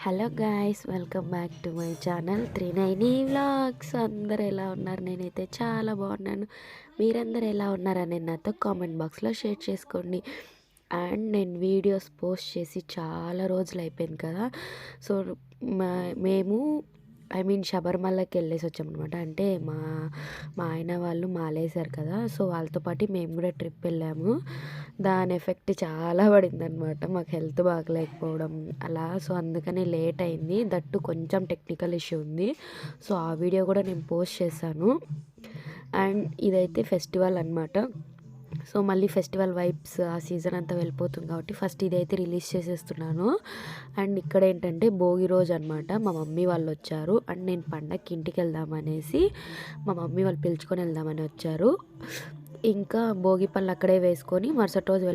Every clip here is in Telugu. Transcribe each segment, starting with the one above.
Hello guys, welcome back to my channel 390 vlogs. అందరు ఎలా ఉన్నారు? నేనైతే చాలా బాగున్నాను. మీరందరూ ఎలా ఉన్నారని నాతో కామెంట్ బాక్స్లో షేర్ చేసుకోండి. అండ్ నేను వీడియోస్ పోస్ట్ చేసి చాలా రోజులు అయిపోయింది కదా. సో మేము శబరిమలకి వెళ్ళేసి వచ్చామన్నమాట. అంటే మా ఆయన వాళ్ళు మాలేశారు కదా, సో వాళ్ళతో పాటు మేము కూడా ట్రిప్ వెళ్ళాము. దాని ఎఫెక్ట్ చాలా పడిందనమాట, మాకు హెల్త్ బాగలేకపోవడం అలా. సో అందుకని లేట్ అయింది, దట్టు కొంచెం టెక్నికల్ ఇష్యూ ఉంది. సో ఆ వీడియో కూడా నేను పోస్ట్ చేశాను. అండ్ ఇదైతే ఫెస్టివల్ అనమాట. సో మళ్ళీ ఫెస్టివల్ వైబ్స్ ఆ సీజన్ అంతా వెళ్ళిపోతుంది కాబట్టి ఫస్ట్ ఇదైతే రిలీజ్ చేసేస్తున్నాను. అండ్ ఇక్కడ ఏంటంటే భోగి రోజు అనమాట. మా మమ్మీ వాళ్ళు వచ్చారు అండ్ నేను పండగకి ఇంటికి వెళ్దామనేసి మా మమ్మీ వాళ్ళు పిలుచుకొని వెళ్దామని వచ్చారు. ఇంకా భోగి పళ్ళు అక్కడే వేసుకొని మరుసటి రోజు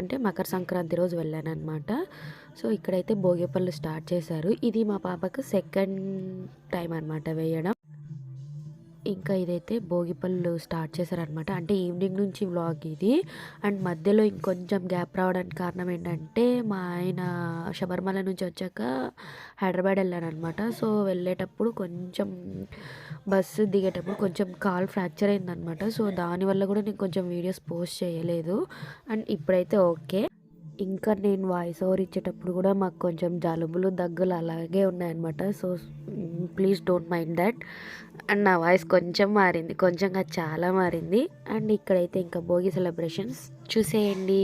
అంటే మకర సంక్రాంతి రోజు వెళ్ళాను అనమాట. సో ఇక్కడైతే భోగి పళ్ళు స్టార్ట్ చేశారు. ఇది మా పాపకు సెకండ్ టైం అనమాట వేయడం. ఇంకా ఇదైతే భోగిపళ్ళు స్టార్ట్ చేశారనమాట. అంటే ఈవినింగ్ నుంచి వ్లాగ్ ఇది. అండ్ మధ్యలో ఇంకొంచెం గ్యాప్ రావడానికి కారణం ఏంటంటే మా ఆయన శబరిమల నుంచి వచ్చాక హైదరాబాద్ వెళ్ళారనమాట. సో వెళ్ళేటప్పుడు కొంచెం బస్సు దిగేటప్పుడు కొంచెం కాల్ ఫ్రాక్చర్ అయిందనమాట. సో దానివల్ల కూడా నేను కొంచెం వీడియోస్ పోస్ట్ చేయలేదు. అండ్ ఇప్పుడైతే ఓకే. ఇంకా నేను వాయిస్ ఓవర్ ఇచ్చేటప్పుడు కూడా మాకు కొంచెం జలుబులు దగ్గులు అలాగే ఉన్నాయన్నమాట. So please don't mind that. And నా వాయిస్ కొంచెం మారింది, కొంచెంగా చాలా మారింది. అండ్ ఇక్కడైతే ఇంకా భోగి సెలబ్రేషన్స్ చూసేయండి.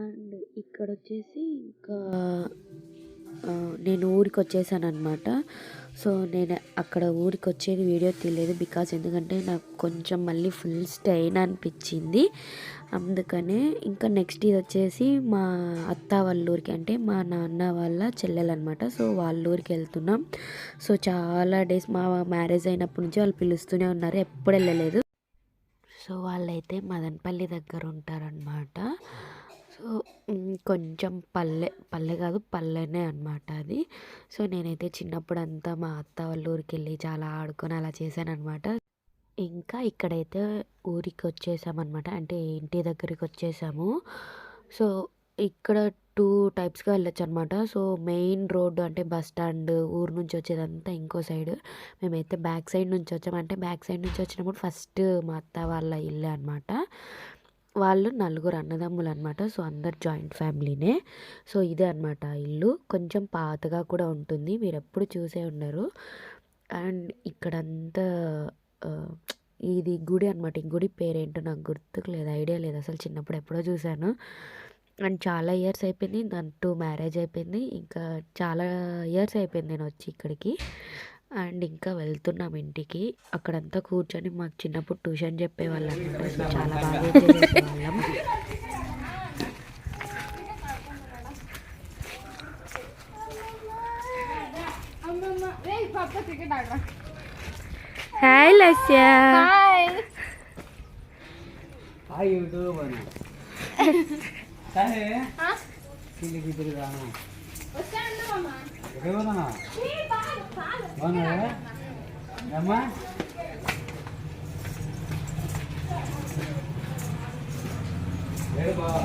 అండ్ ఇక్కడ వచ్చేసి ఇంకా నేను ఊరికి వచ్చేసాను అనమాట. సో నేను అక్కడ ఊరికి వచ్చేది వీడియో తీయలేదు బికాజ్ ఎందుకంటే నాకు కొంచెం మళ్ళీ ఫుల్ స్టెయిన్ అనిపించింది. అందుకనే ఇంకా నెక్స్ట్ ఇది వచ్చేసి మా అత్త వాళ్ళ ఊరికి, అంటే మా నాన్న వాళ్ళ చెల్లెలన్నమాట. సో వాళ్ళ ఊరికి వెళ్తున్నాం. సో చాలా డేస్ మా మ్యారేజ్ అయినప్పటి నుంచి వాళ్ళు పిలుస్తూనే ఉన్నారు, ఎప్పుడు వెళ్ళలేదు. సో వాళ్ళైతే మదనపల్లి దగ్గర ఉంటారనమాట. సో కొంచెం పల్లె కాదు పల్లెనే అనమాట అది. సో నేనైతే చిన్నప్పుడు అంతా మా అత్త వాళ్ళ ఊరికి వెళ్ళి చాలా ఆడుకొని అలా చేశాను అనమాట. ఇంకా ఇక్కడైతే ఊరికి వచ్చేసామన్నమాట, అంటే ఇంటి దగ్గరికి వచ్చేసాము. సో ఇక్కడ 2 టైప్స్గా వెళ్ళొచ్చు అనమాట. సో మెయిన్ రోడ్డు అంటే బస్ స్టాండ్ ఊరు నుంచి వచ్చేదంతా ఇంకో సైడ్, మేమైతే బ్యాక్ సైడ్ నుంచి వచ్చాము. అంటే బ్యాక్ సైడ్ నుంచి వచ్చినప్పుడు ఫస్ట్ మా అత్త వాళ్ళ ఇల్లే అనమాట. వాళ్ళు 4 అన్నదమ్ములు అనమాట. సో అందరు జాయింట్ ఫ్యామిలీనే. సో ఇదే అనమాట ఇల్లు, కొంచెం పాతగా కూడా ఉంటుంది, మీరు ఎప్పుడు చూసే ఉండరు. అండ్ ఇక్కడంతా ఇది గుడి అనమాట. ఈ గుడి పేరేంటో నాకు గుర్తుకు లేదు, ఐడియా లేదు అసలు, చిన్నప్పుడు ఎప్పుడో చూశాను. అండ్ చాలా ఇయర్స్ అయిపోయింది దాంతో మ్యారేజ్ అయిపోయింది, ఇంకా చాలా ఇయర్స్ అయిపోయింది నేను వచ్చి ఇక్కడికి. అండ్ ఇంకా వెళ్తున్నాం ఇంటికి. అక్కడంతా కూర్చొని మాకు చిన్నప్పుడు ట్యూషన్ చెప్పేవాళ్ళు అనమాట. సో చాలా బాగా ఎంజాయ్ చేసేవాళ్ళం. హాయ్ లస్య. హాయ్ యూట్యూబ్ అని సరే కిలికి తిరిగాను వచ్చాను మామ ఎక్కడోనా బాగున్నావా అమ్మా బావా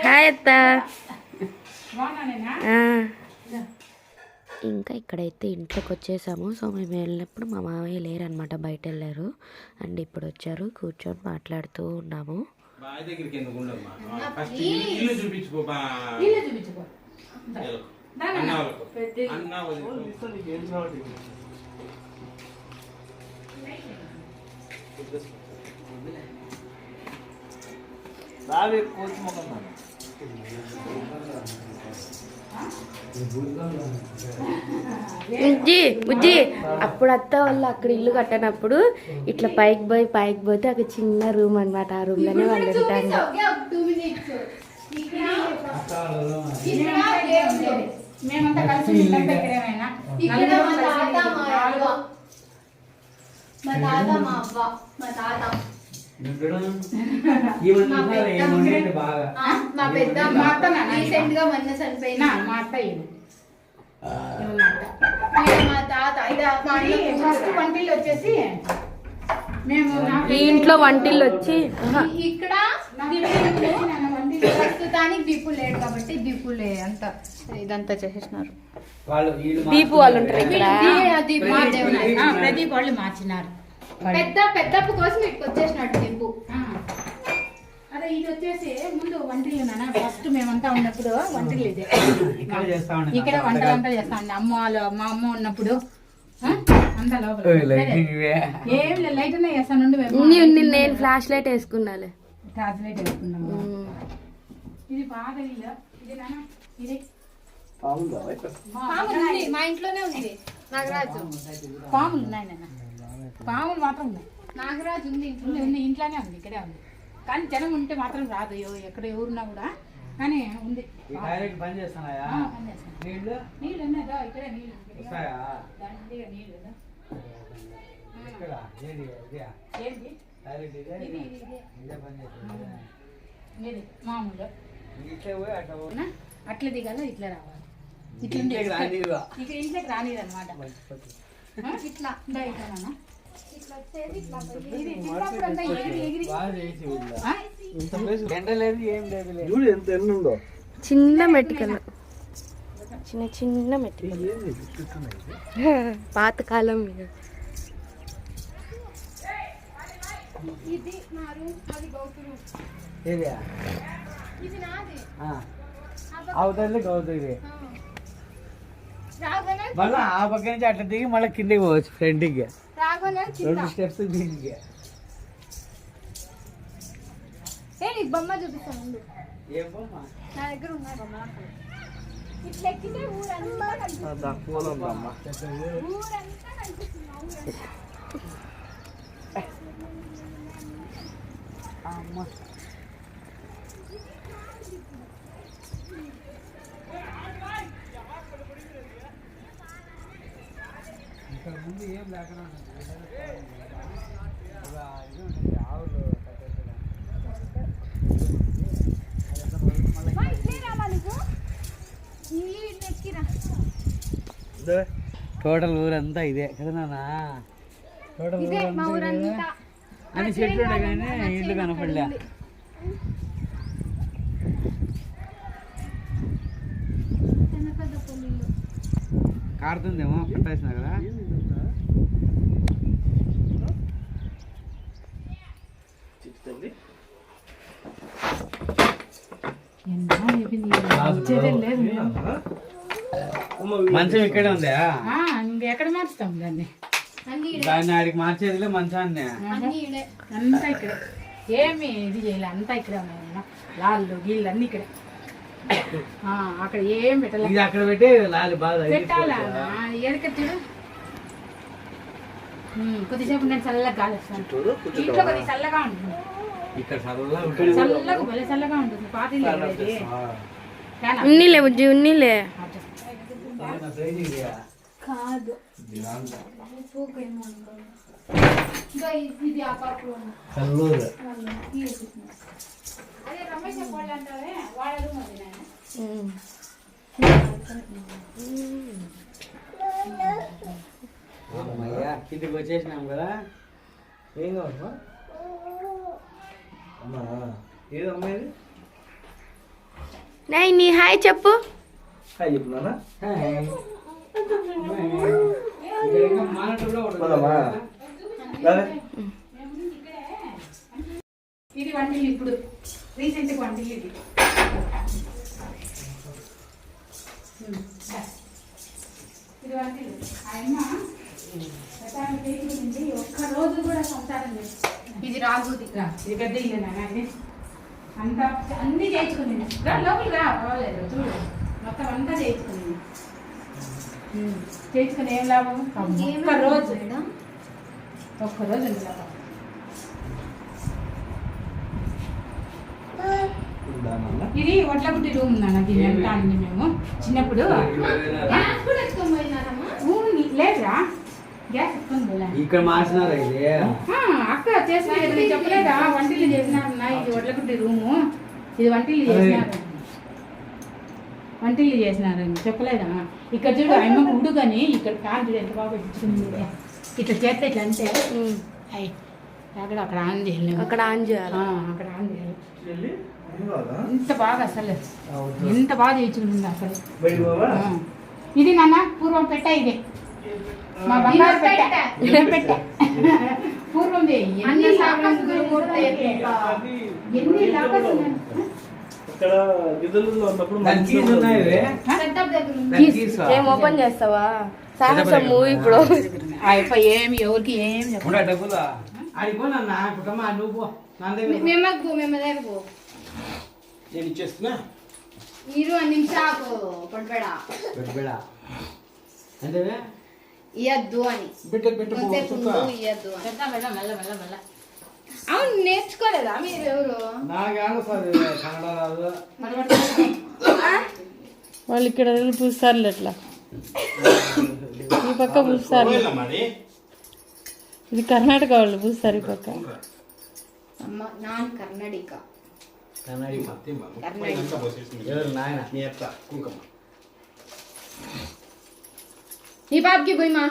హాయ్ అత్త. ఇంకా ఇక్కడైతే ఇంట్లోకి వచ్చేసాము. సో మేము వెళ్ళినప్పుడు మా మామయ్య లేరనమాట, బయట వెళ్ళారు. అండ్ ఇప్పుడు వచ్చారు, కూర్చొని మాట్లాడుతూ ఉన్నాము. బుజ్జి అప్పుడు అత్త వాళ్ళు అక్కడ ఇల్లు కట్టినప్పుడు ఇట్లా పైకి పోతే అక్కడ చిన్న రూమ్ అనమాట. ఆ రూమ్ లోనే వాళ్ళు ఉంటారు. మా పెద్ద రీసెంట్ గా మొన్న చనిపోయిన మా అత్త మా తాత వంటిల్లు వచ్చేసి మేము ఈ ఇంట్లో వంటిల్లు వచ్చి ఇక్కడ ప్రస్తుతానికి దీపు లేడు కాబట్టి దీపులే అంత ఇదంతా చేసేసినారు. దీపు వాళ్ళు ఉంటారు ఇక్కడ. ప్రదీప్ వాళ్ళు మార్చినారు. పెద్దప్పు కోసం ఇక్కడికి వచ్చేసినట్టు దీపు. అదే ఇది వచ్చేసి ముందు వంటిల్లు నాన్న, ఫస్ట్ మేమంతా ఉన్నప్పుడు వంటిల్లు ఇదే, ఇక్కడ వంటలంతా చేస్తా ఉండే మా అమ్మ ఉన్నప్పుడు అంతా లోపల ఏం లేదు, లైట్ అనే చేస్తాను. నేను ఫ్లాష్ లైట్ వేసుకున్నాలే, టార్చ్ లైట్ వేసుకున్నాము. ఇది బాగా ఇల్లు ఇది నాన్న, ఇది మా ఇంట్లోనే ఉంది నాగరాజు. పాములు ఉన్నాయి నాన్న, పాములు మాత్రం ఉన్నాయి. నాగరాజు ఉంది ఇంట్లోనే ఉంది, ఇక్కడే ఉంది. కానీ జనం ఉంటే మాత్రం రాదు, ఎక్కడ ఎవరున్నా కూడా. కానీ ఉంది. నీళ్ళు ఉన్నాయా ఇక్కడే? నీళ్ళు మామూలు అట్లా దిగాల, ఇట్లా రావాలి. ఇట్లా ఇంట్లోకి రానిది అనమాట. ఇట్లా ఇట్లా చిన్న మెట్టికలు, చిన్న మెట్టికలు, పాతకాలం. ఇది నారు, అది గౌతురు. ఇది నాది. అవుతుంది అవుతుంది మళ్ళీ ఆ పక్క నుంచి అట్లా దిగి మళ్ళీ కిందకి పోవచ్చు ఫ్రంట్కి రెండు స్టెప్స్ దిగి బొమ్మ చూపిస్తాను ఏం బొమ్మ నా దగ్గర ఉన్నాయి బొమ్మ ఇట్లా ఎక్కితే ఊరంతా కనిపిస్తుంది ఊరంతా కనిపిస్తుంది అమ్మ ఇక్కడ ముందు ఏం లేకుండా ఉంటుంది ఆవులు టోటల్ ఊరంతా ఇదే కదా నాన్న టోటల్ ఊరంతా అన్ని చెట్లు ఉన్నాయి కానీ ఇల్లు కనపడలే కారుతుందేమో పట్టేసిన కదా మంచం ఇక్కడే ఉందా ఎక్కడ మార్చుతాం దాన్ని దాన్ని ఆడికి మార్చేదిలే మంచాన్ని అంతా ఇక్కడ ఏమి ఇది చేయలే అంతా ఇక్కడే ఉన్నాయి లాళ్ళు గీళ్ళు అన్ని ఇక్కడే అక్కడ ఏం పెట్టాలి ఇది అక్కడ పెట్టి లాలి బాగా పెట్టాలా ఎడక చూడు కొద్దిసేపు నేను చల్లగా గాలి వస్తాను ఇంట్లో కొద్దిగా చల్లగా ఉంటుంది ఇక్కడ చల్లగా భలే చల్లగా ఉంటుంది పాతిలే ఉన్నీలే బుజ్జి ఉన్నీలే కాదు ఇది కల్లూరు అదే రమేష్ వాళ్ళు అంటారే వాడదు మరి అమ్మయ్యా కిందికి వచ్చేసినాం కదా ఏం కావాలి అమ్మా ఏదో అమ్మాయి నీ హాయ్ చెప్పు హాయ్ చెప్తున్నానా ఇది వంటిల్లు ఇప్పుడు రీసెంట్ వంటిల్లు ఇది ఇది వంటిల్లు ఆయన ఒక్క రోజు కూడా సంసారం లేదు ఇది రాగుది ఇది పెద్ద ఇల్లు నాన్న అంతా అన్ని చేయించుకుని లోపలికి రా పర్వాలేదు చూడు మొత్తం అంతా చేయించుకుని చేయించుకుని ఏం లాభం ఒక్కరోజు ఉంది లాభం ఇది వడ్లగుట్టి రూమ్ ఉందన్న దీని ఎంత అండి మేము చిన్నప్పుడు లేదురా గ్యాస్ ఎత్తుకుంది ఇక్కడ మార్చినారా ఇది అక్క చేసిన చెప్పలేదా వంటిల్లు చేసినారన్నా ఇది వడ్లగుట్టి రూము ఇది వంటిల్లు చేసినారని చెప్పలేదా ఇక్కడ చూడు అమ్మకు ఉడుగని ఇక్కడ కాలు చూడు ఎంత బాగా పెట్టించుకుంది ఇట్లా చేస్తే ఇట్లా అంటే అక్కడ ఆన్ చేయాలి అక్కడ ఆన్ చేయాలి అక్కడ ఆన్ చేయాలి ఎంత బాగా అసలు ఎంత బాగా చేయించుకుంది అసలు ఇది నాన్న పూర్వం పెట్ట ఇది మా బంగారు పెట్ట పూర్వం ఎన్ని లాకర్స్ ఏం ఓపెన్ చేస్తావా సాహసం మూవీ ఇప్పుడు ఏమి ఎవరికి ఏమి డబ్బులు ఆడిపోనా కుటుంబ నువ్వు నేను ఇచ్చేస్తున్నా మీరు నిమిషాకు పడిపోయా అంటే ఇయ్యద్దు అని ఇయ్యద్దు అవును నేర్చుకోలేదా మీరు ఎవరు వాళ్ళు ఇక్కడ పూస్తారు ఎట్లా ఈ పక్క పూస్తారు ఇది కర్ణాటక వాళ్ళు పూస్తారు ఈ పక్క నాన్ కర్ణాటక ఈ బాబుకి పోయిమా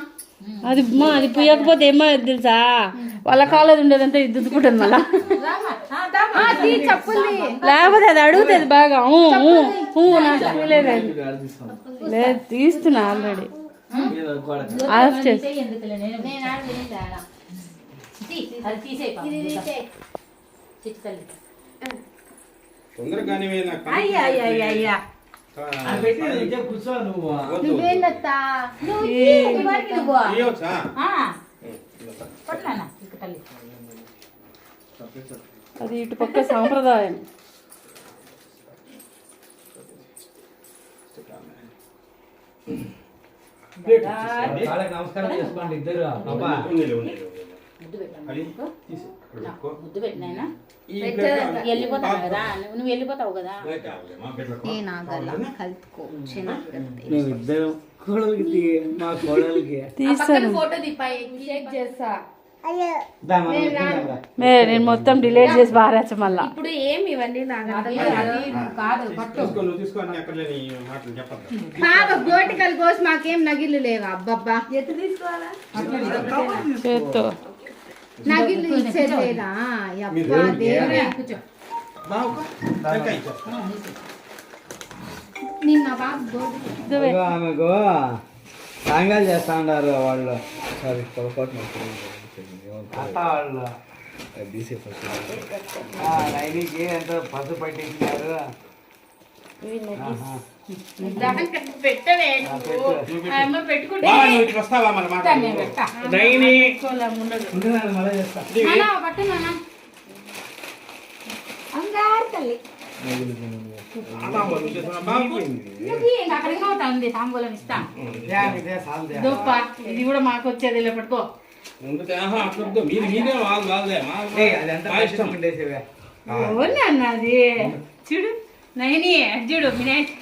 అది అది పోయకపోతే ఏమైంది తెలుసా వాళ్ళ కాలేదు ఉండేదంటే ఇది దుద్దుకుంటుంది మళ్ళా చెప్పుంది లేకపోతే అది అడుగుతుంది బాగా లేదు తీస్తున్నా ఆల్రెడీ ఆఫ్ చేసి కూర్చో నువ్వు. నువ్వేందత్తా నువ్వు నీ వాడికి నువ్వు పట్లనా ఇక్కడ తల్లి అది ఇటుపక్క సాంప్రదాయం. కాళ్ళకి నమస్కారం చేసుకోండి ఇద్దరు. పాపా ముద్దు పెట్టినాయన వెళ్ళిపోతావు కదా నువ్వు వెళ్ళిపోతావు కదా మేము ఇద్దరం కోడలికి మా కోడలికి తీస్తాను. ఫోటో దిపాయి షేక్ చేస్తా నేను మొత్తం డిలీట్ చేసి బారేచ్చ మళ్ళా. ఇప్పుడు ఏమి ఇవన్నీ నాకు కాదు బాబా గోటికల కోసం మాకేం నగిళ్ళు లేవా అబ్బబ్బా ఎత్తు తీసుకోవాలా చేత్తో నగిళ్ళు ఇచ్చేది లేదా అబ్బా దేవుడే కూర్చో నిన్న బాబు గోటి ఆమెకు సాంగాలు చేస్తా ఉన్నారు వాళ్ళు. అత్త వాళ్ళు నైనికి ఎంత పసు పట్టించినారు. పెట్టవే పెట్టుకుంటే మళ్ళీ చేస్తా. అంగారు తల్లి అక్కడ ఉంది తాంబూలం ఇస్తాం గొప్ప ఇది కూడా మాకు వచ్చేది పట్టుకో అన్నది చూడు నైని చూడు వినాయక్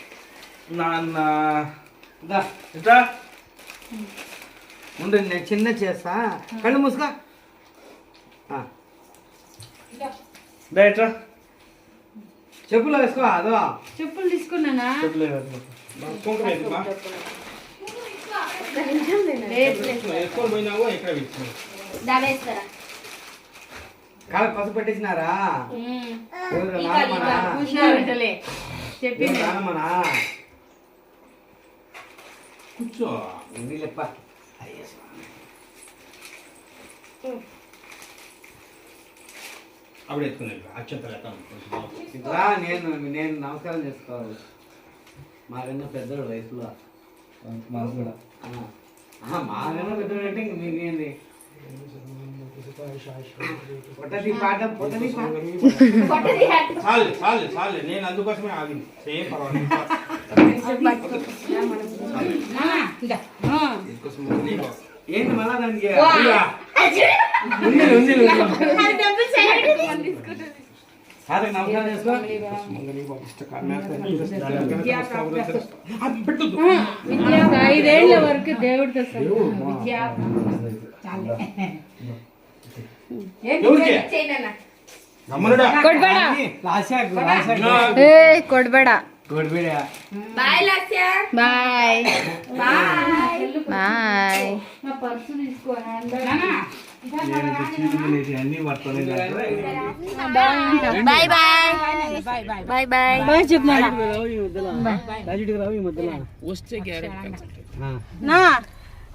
నాన్న ఉండు నేను చిన్న చేస్తా. కళ్ళు మూసుకో. చెప్పులు వేసుకో. అదో చెప్పులు తీసుకున్నానా కాళ్ళకి పసు పట్టించినారా? చెప్పి నానమ్మనా కూర్చో. లేప్ప ఇట్లా నేను నమస్కారం చేసుకోవాలి. మాకన్నా పెద్దోడు వయసులో మాకు కూడా మాకన్నా పెద్దోడు అంటే ఇంక మీకేంది పొట్టది పాట పొట్టది నేను అందుకోసమే ఆగింది. సేమ్ పర్వాలేదు. ఏంటి మళ్ళా దానికి నమస్కారం చేసుకో. ఐదేళ్ల వరకు దేవుడితో కొడబడా bye bye bye bye bye bye bye చెప్తున్నా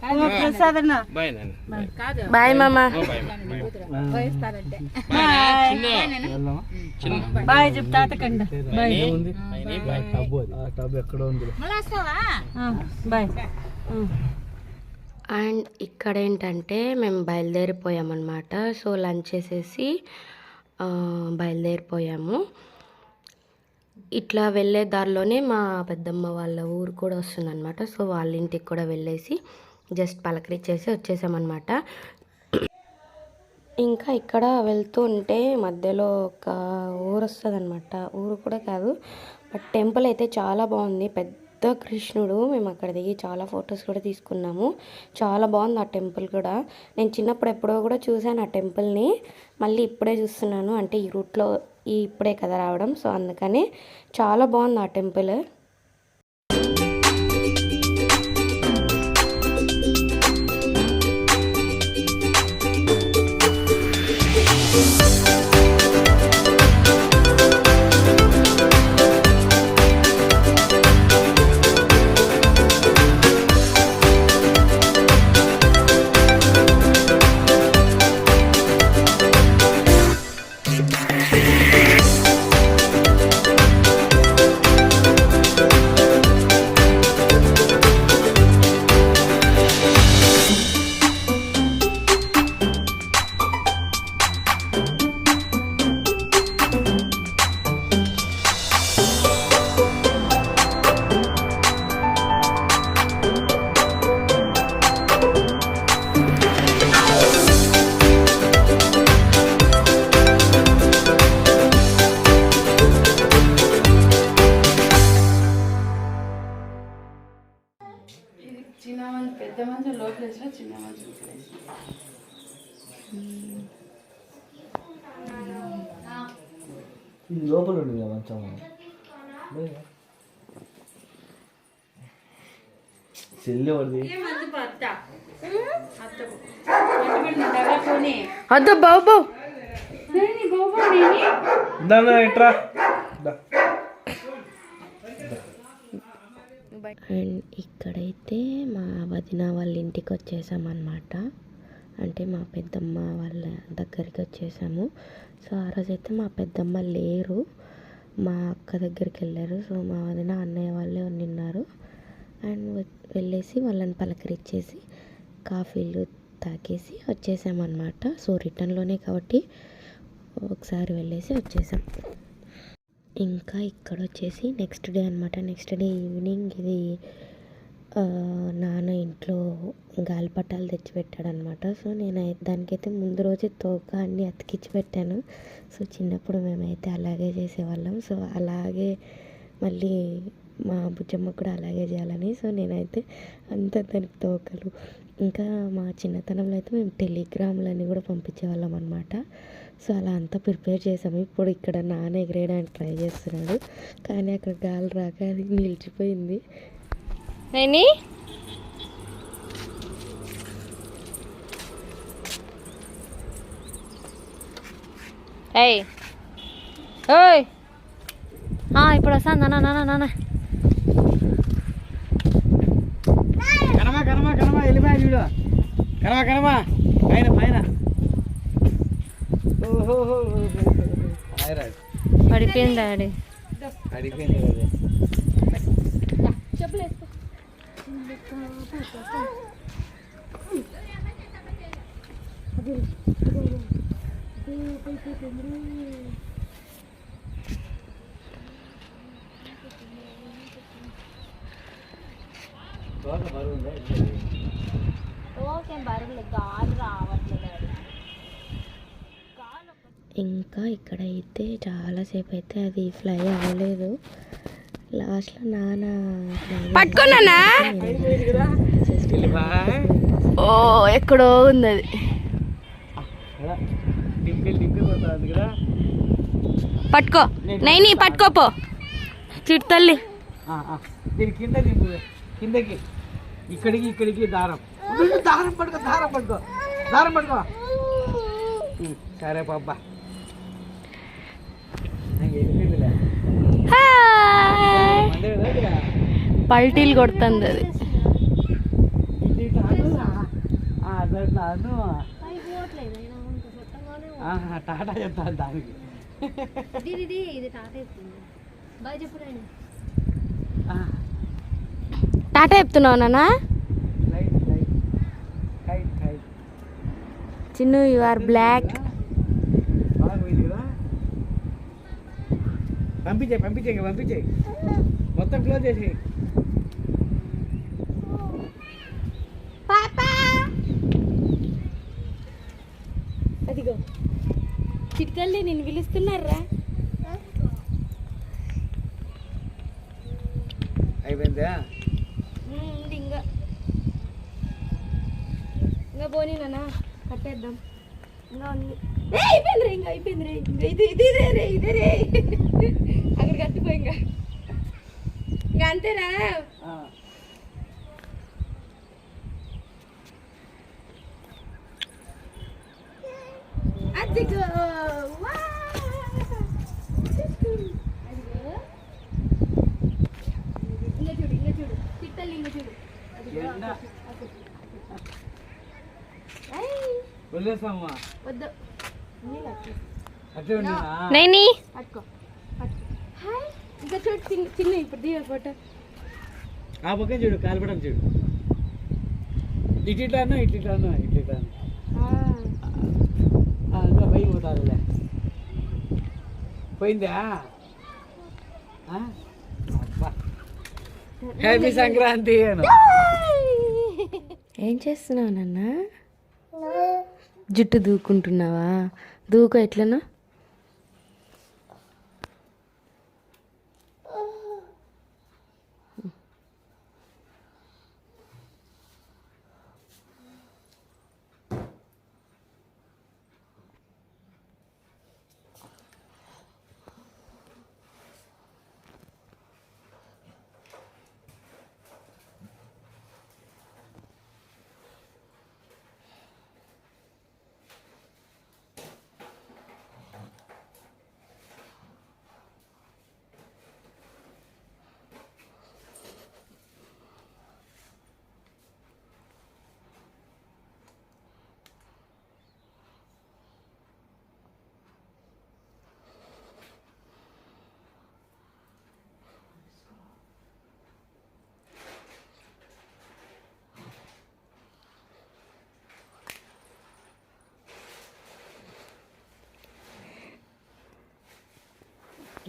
ప్రసాద్ బాయ్ మామా బాయ్ చెప్ తాతకండ బాయ్ ఎక్కడ ఉంది బాయ్. అండ్ ఇక్కడ ఏంటంటే మేము బయలుదేరిపోయామన్నమాట. సో లంచ్ చేసేసి బయలుదేరిపోయాము. ఇట్లా వెళ్ళే దారిలోనే మా పెద్దమ్మ వాళ్ళ ఊరు కూడా వస్తుందన్నమాట. సో వాళ్ళ ఇంటికి కూడా వెళ్ళేసి జస్ట్ పలకరించేసి వచ్చేసామన్నమాట. ఇంకా ఇక్కడ వెళ్తూ ఉంటే మధ్యలో ఒక ఊరు వస్తుందన్నమాట. ఊరు కూడా కాదు బట్ టెంపుల్ అయితే చాలా బాగుంది. పెద్ద కృష్ణుడు. మేము అక్కడ దిగి చాలా ఫొటోస్ కూడా తీసుకున్నాము. చాలా బాగుంది ఆ టెంపుల్ కూడా. నేను చిన్నప్పుడు ఎప్పుడో కూడా చూశాను ఆ టెంపుల్ని. మళ్ళీ ఇప్పుడే చూస్తున్నాను. అంటే ఈ రూట్లో ఇప్పుడే కదా రావడం. సో అందుకని చాలా బాగుంది ఆ టెంపుల్. ప్లేస్లో చిన్న మంచం ఇక్కడ వేసిన. లోపల ఉంది మంచం చెల్లి పడింది. అద్దు బాబు ఎట్రా అండ్ ఇక్కడైతే మా వదిన వాళ్ళ ఇంటికి వచ్చేసామన్నమాట. అంటే మా పెద్దమ్మ వాళ్ళ దగ్గరికి వచ్చేసాము. సో ఆ రోజైతే మా పెద్దమ్మ లేరు, మా అక్క దగ్గరికి వెళ్ళారు. సో మా వదిన అన్నయ్య వాళ్ళే ఉన్నారు. అండ్ వెళ్ళేసి వాళ్ళని పలకరించేసి కాఫీలు తాగేసి వచ్చేసామన్నమాట. సో రిటర్న్లోనే కాబట్టి ఒకసారి వెళ్ళేసి వచ్చేసాం. ఇంకా ఇక్కడ వచ్చేసి నెక్స్ట్ డే అనమాట. నెక్స్ట్ డే ఈవినింగ్ ఇది నాన్న ఇంట్లో గాలిపటాలు తెచ్చిపెట్టాడనమాట. సో నేను దానికైతే ముందు రోజే తోక అన్నీ అతికించి పెట్టాను. సో చిన్నప్పుడు మేమైతే అలాగే చేసేవాళ్ళం. సో అలాగే మళ్ళీ మా బుజ్జమ్మ కూడా అలాగే చేయాలని సో నేనైతే అంతా దానికి తోకలు, ఇంకా మా చిన్నతనంలో అయితే మేము టెలిగ్రామ్లని కూడా పంపించేవాళ్ళం అనమాట. సో అలా అంతా ప్రిపేర్ చేసాము. ఇప్పుడు ఇక్కడ నాన్న ఎగిరేయడానికి ట్రై చేస్తున్నాడు, కానీ అక్కడ గాలి రాక అది నిలిచిపోయింది. నేని ఏయ్ ఓయ్ ఇప్పుడు వస్తాను నాన్న నాన్న నాన్న కనమా కనమా కనమా వెళ్ళిపోయా చూడు. కనమా కనమా పైన పైన పడిపోయింది డాడీ. అడిగిపోయింది కదా. చెప్పులు వేసుకో. ఇంకా ఇక్కడైతే చాలాసేపు అయితే అది ఫ్లై అవ్వలేదు. లాస్ట్లో నాన్న పట్టుకున్నానా? ఓ ఎక్కడో ఉంది అది. పట్టుకో నైని పట్టుకోపో చిట్టు తల్లి. దీని కింద దింపు, కిందకి ఇక్కడికి ఇక్కడికి దారం దారం పట్టుకో దారం పట్టుకో దారం పట్టుకో. సరే పాప పల్టీలు కొడుతుంది అది. టాటా చెప్తాను దానికి. టాటా చెప్తున్నావు నాన్న? Chinnu you are black. పంపించే పంపించే పంపించే మొత్తం క్లోజ్ చేసి. అదిగో చిట్కల్లి నేను పిలుస్తున్నారా? అయిపోయిందా? ఇంకా ఇంకా పోనీ నాన్న కట్టేద్దాం. ఇంకా ఉంది. అయిపోయింది రే, ఇంకా అయిపోయింది రే, ఇది ఇదే రే, ఇదే రే. అక్కడ కట్టిపో ఇంకా అంతేనా? అదిగో ఇంకా చూడు, ఇంకా చూడు తిట్టలు, ఇంకా చూడు. వదిలేసామా? వద్దు అట్లే ఉన్నా నైని పట్టుకో పట్టుకో. హాయ్ ఇంకా చూడు చిన్న ఇప్పుడు దిగా ఫోటో. ఆ పక్కన చూడు, కాలిపడం చూడు. ఇట్టాను ఇట్టాను ఇట్టాను ఇంకా పైకి పోతారులే. పోయిందా? హ్యాపీ సంక్రాంతి. ఏం చేస్తున్నావు నాన్న? జుట్టు దూకుంటున్నావా? దూకు ఎట్లనా?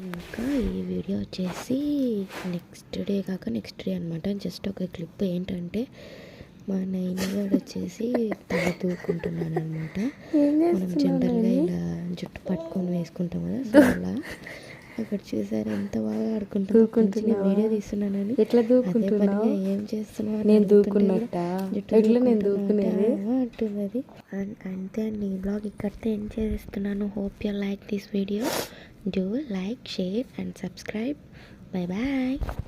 ఇంకా ఈ వీడియో వచ్చేసి నెక్స్ట్ డే కాక నెక్స్ట్ డే అనమాట. జస్ట్ ఒక క్లిప్ ఏంటంటే మా నైనిగాడు వచ్చేసి తల దూకుంటున్నాను అనమాట. మనం జనరల్గా ఇలా జుట్టు పట్టుకొని వేసుకుంటాం కదా, సో అలా అక్కడ చూసారు ఎంత బాగా ఆడుకుంటున్నా. వీడియో తీస్తున్నానని ఎట్లా దూకుంటున్నావు? ఏం చేస్తున్నావు నేను దూకున్నట్ట ఎట్లా నేను దూకునేది అంటుంది అది. అండ్ అంతే అండి, ఈ బ్లాగ్ ఇక్కడితో ఎండ్ చేస్తున్నాను. Hope you like this video. Do like, share and subscribe. Bye bye.